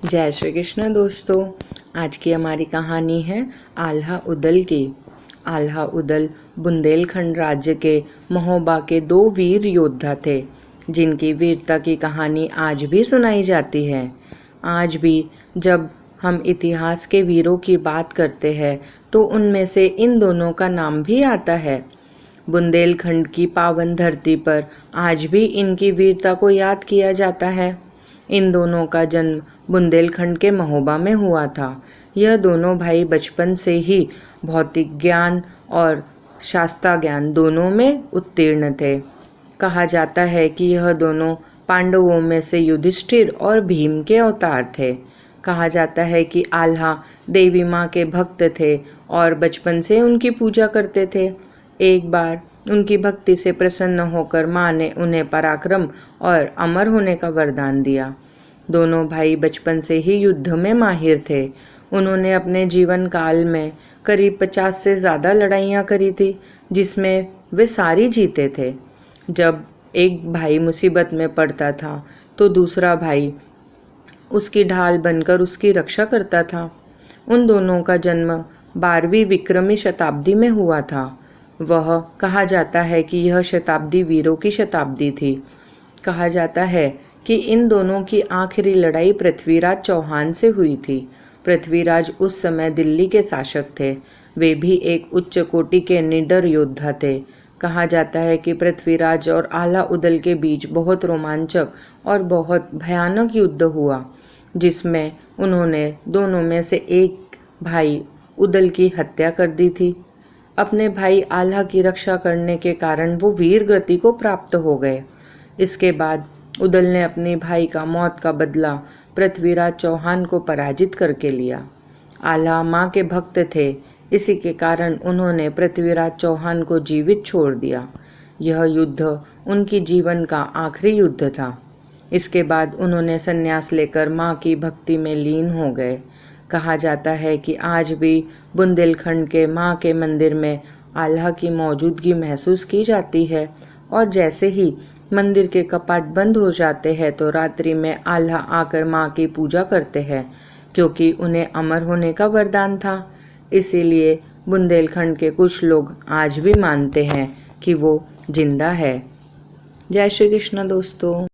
जय श्री कृष्ण दोस्तों। आज की हमारी कहानी है आल्हा उदल की। आल्हा उदल बुंदेलखंड राज्य के महोबा के दो वीर योद्धा थे, जिनकी वीरता की कहानी आज भी सुनाई जाती है। आज भी जब हम इतिहास के वीरों की बात करते हैं तो उनमें से इन दोनों का नाम भी आता है। बुंदेलखंड की पावन धरती पर आज भी इनकी वीरता को याद किया जाता है। इन दोनों का जन्म बुंदेलखंड के महोबा में हुआ था। यह दोनों भाई बचपन से ही भौतिक ज्ञान और शास्त्र ज्ञान दोनों में उत्तीर्ण थे। कहा जाता है कि यह दोनों पांडवों में से युधिष्ठिर और भीम के अवतार थे। कहा जाता है कि आल्हा देवी माँ के भक्त थे और बचपन से उनकी पूजा करते थे। एक बार उनकी भक्ति से प्रसन्न होकर माँ ने उन्हें पराक्रम और अमर होने का वरदान दिया। दोनों भाई बचपन से ही युद्ध में माहिर थे। उन्होंने अपने जीवन काल में करीब 50 से ज़्यादा लड़ाइयाँ करी थी, जिसमें वे सारी जीते थे। जब एक भाई मुसीबत में पड़ता था तो दूसरा भाई उसकी ढाल बनकर उसकी रक्षा करता था। उन दोनों का जन्म 12वीं विक्रमी शताब्दी में हुआ था। वह कहा जाता है कि यह शताब्दी वीरों की शताब्दी थी। कहा जाता है कि इन दोनों की आखिरी लड़ाई पृथ्वीराज चौहान से हुई थी। पृथ्वीराज उस समय दिल्ली के शासक थे। वे भी एक उच्च कोटि के निडर योद्धा थे। कहा जाता है कि पृथ्वीराज और आल्हा उदल के बीच बहुत रोमांचक और बहुत भयानक युद्ध हुआ, जिसमें उन्होंने दोनों में से एक भाई उदल की हत्या कर दी थी। अपने भाई आल्हा की रक्षा करने के कारण वो वीर गति को प्राप्त हो गए। इसके बाद उदल ने अपने भाई का मौत का बदला पृथ्वीराज चौहान को पराजित करके लिया। आल्हा माँ के भक्त थे, इसी के कारण उन्होंने पृथ्वीराज चौहान को जीवित छोड़ दिया। यह युद्ध उनकी जीवन का आखिरी युद्ध था। इसके बाद उन्होंने संन्यास लेकर माँ की भक्ति में लीन हो गए। कहा जाता है कि आज भी बुंदेलखंड के माँ के मंदिर में आल्हा की मौजूदगी महसूस की जाती है, और जैसे ही मंदिर के कपाट बंद हो जाते हैं तो रात्रि में आल्हा आकर माँ की पूजा करते हैं, क्योंकि उन्हें अमर होने का वरदान था। इसीलिए बुंदेलखंड के कुछ लोग आज भी मानते हैं कि वो जिंदा है। जय श्री कृष्ण दोस्तों।